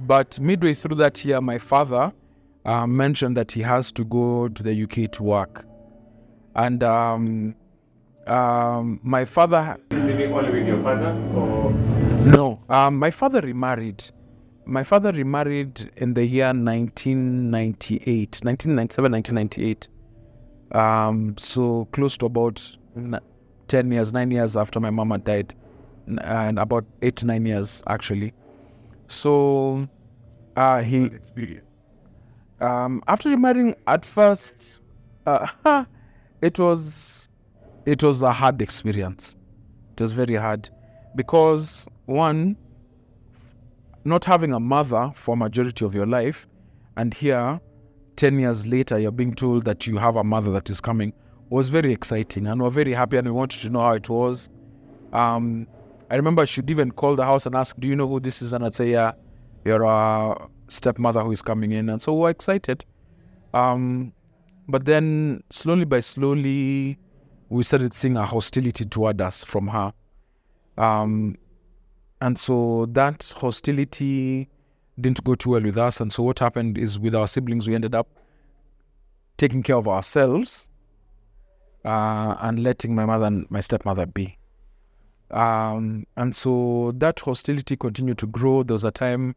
But midway through that year, my father mentioned that he has to go to the UK to work. And my father... Living only with your father? Or? No, my father remarried. My father remarried in the year 1997, 1998. So close to about 10 years, 9 years after my mama died. And about 8 to 9 years, actually. So he... Experience. After remarrying, at first, it was a hard experience. It was very hard because, one, not having a mother for a majority of your life, and here, 10 years later, you're being told that you have a mother that is coming, was very exciting, and we're very happy, and we wanted to know how it was. I remember she'd even call the house and ask, do you know who this is? And I'd say, yeah, you're a stepmother who is coming in. And so we're excited. But then slowly, we started seeing a hostility toward us from her. And so that hostility didn't go too well with us. And so what happened is, with our siblings, we ended up taking care of ourselves and letting my mother and my stepmother be. And so that hostility continued to grow. There was a time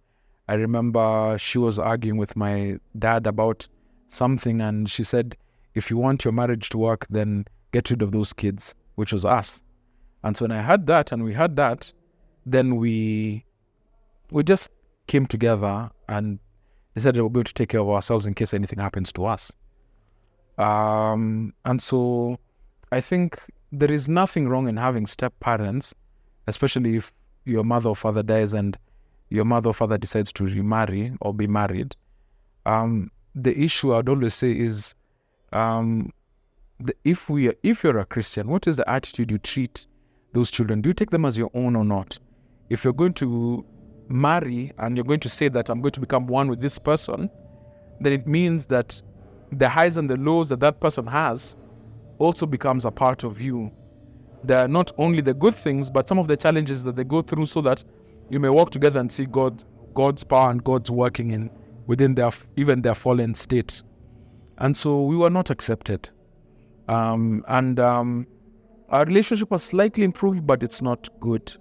I remember she was arguing with my dad about something, and she said, if you want your marriage to work, then get rid of those kids, which was us. And so when I heard that, and we heard that, then we just came together and decided we're going to take care of ourselves in case anything happens to us. And so I think there is nothing wrong in having step-parents, especially if your mother or father dies and your mother or father decides to remarry or be married. The issue I'd always say is, if you're a Christian, what is the attitude you treat those children? Do you take them as your own or not? If you're going to marry and you're going to say that I'm going to become one with this person, then it means that the highs and the lows that person has also becomes a part of you. They're not only the good things, but some of the challenges that they go through, so that you may walk together and see God's power and God's working within even their fallen state. And so we were not accepted. Our relationship was slightly improved, but it's not good.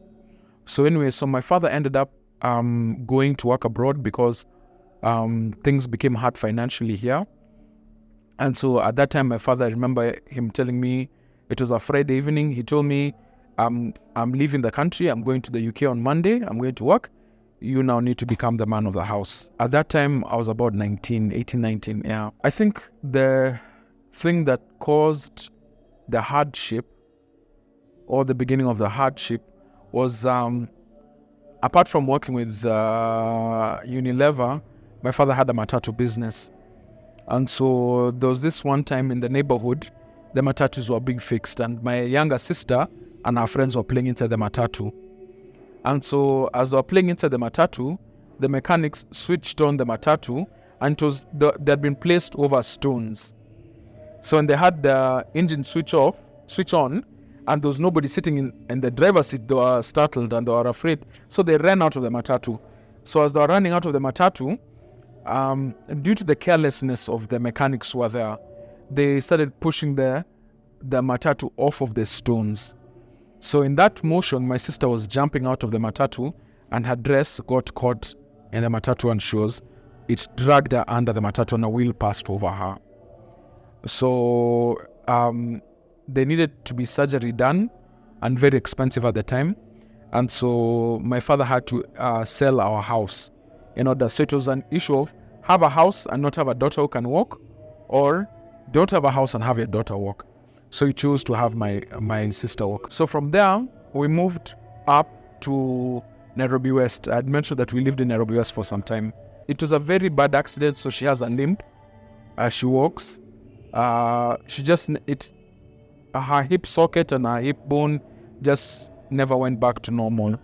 So anyway, my father ended up going to work abroad because things became hard financially here. And so at that time, my father, I remember him telling me, it was a Friday evening, he told me, I'm leaving the country, I'm going to the UK on Monday, I'm going to work. You now need to become the man of the house. At that time, I was about 18, 19, yeah. I think the thing that caused the hardship, or the beginning of the hardship, was apart from working with Unilever, my father had a matatu business. And so there was this one time in the neighborhood, the matatus were being fixed, and my younger sister and her friends were playing inside the matatu. And so as they were playing inside the matatu, the mechanics switched on the matatu, and they had been placed over stones. So when they had the engine switch on, and there was nobody sitting in the driver's seat, they were startled and they were afraid. So they ran out of the matatu. So as they were running out of the matatu, due to the carelessness of the mechanics who were there, they started pushing the matatu off of the stones. So in that motion, my sister was jumping out of the matatu, and her dress got caught in the matatu, and it dragged her under the matatu, and a wheel passed over her. So they needed to be surgery done, and very expensive at the time. And so my father had to sell our house in order. So it was an issue of have a house and not have a daughter who can walk, or don't have a house and have your daughter walk. So he chose to have my sister walk. So from there, we moved up to Nairobi West. I had mentioned that we lived in Nairobi West for some time. It was a very bad accident, so she has a limp. She walks. Her hip socket and her hip bone just never went back to normal,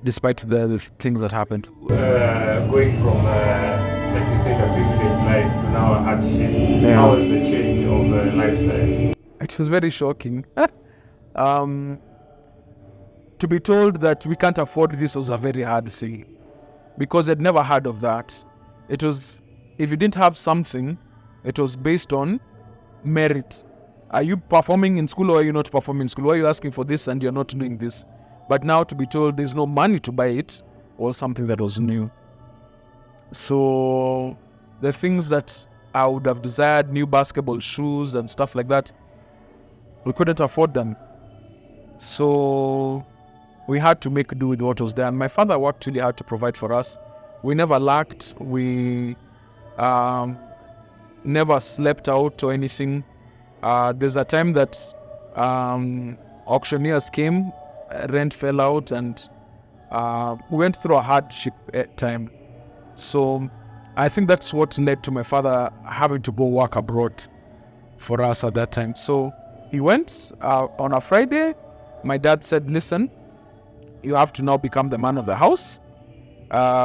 despite the things that happened. Going from, like you said, a privileged life to now a hardship, Yeah. How was the change of lifestyle? It was very shocking. To be told that we can't afford this was a very hard thing. because I'd never heard of that. It was, if you didn't have something, it was based on merit. Are you performing in school or are you not performing in school? Why are you asking for this and you're not doing this? But now to be told there's no money to buy it was something that was new. So the things that I would have desired, new basketball shoes and stuff like that, we couldn't afford them. So we had to make do with what was there. And my father worked really hard to provide for us. We never lacked. We never slept out or anything. There's a time that auctioneers came, rent fell out, and we went through a hardship time. So I think that's what led to my father having to go work abroad for us at that time. So he went on a Friday. My dad said, listen, you have to now become the man of the house,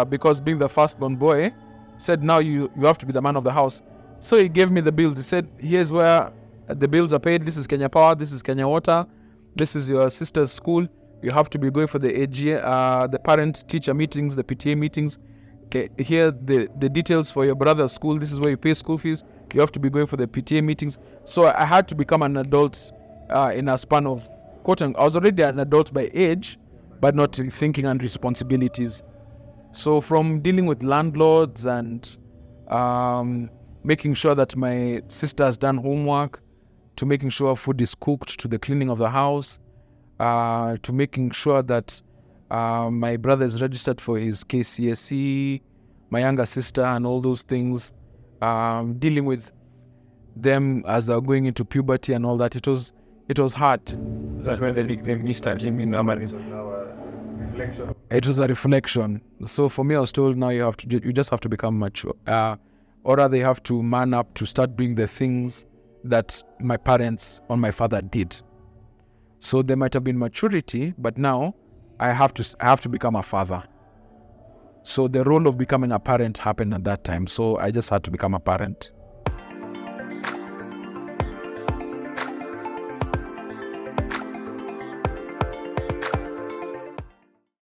because being the firstborn boy, said now you have to be the man of the house. So he gave me the bills. He said, here's where the bills are paid. This is Kenya Power, this is Kenya Water, this is your sister's school. You have to be going for the AG, the parent-teacher meetings, the PTA meetings. Here the details for your brother's school. This is where you pay school fees. You have to be going for the PTA meetings. So I had to become an adult in a span of I was already an adult by age, but not thinking and responsibilities. So from dealing with landlords and making sure that my sister has done homework, to making sure food is cooked, to the cleaning of the house, to making sure that my brother is registered for his KCSE, my younger sister, and all those things, dealing with them as they're going into puberty and all that. It was hard. That's when the nickname Mr. Jimmy Namari is now a reflection. It was a reflection. So for me, I was told now you just have to become mature, or rather you have to man up to start doing the things that my parents or my father did. So there might have been maturity, but now I have to become a father. So the role of becoming a parent happened at that time. So I just had to become a parent.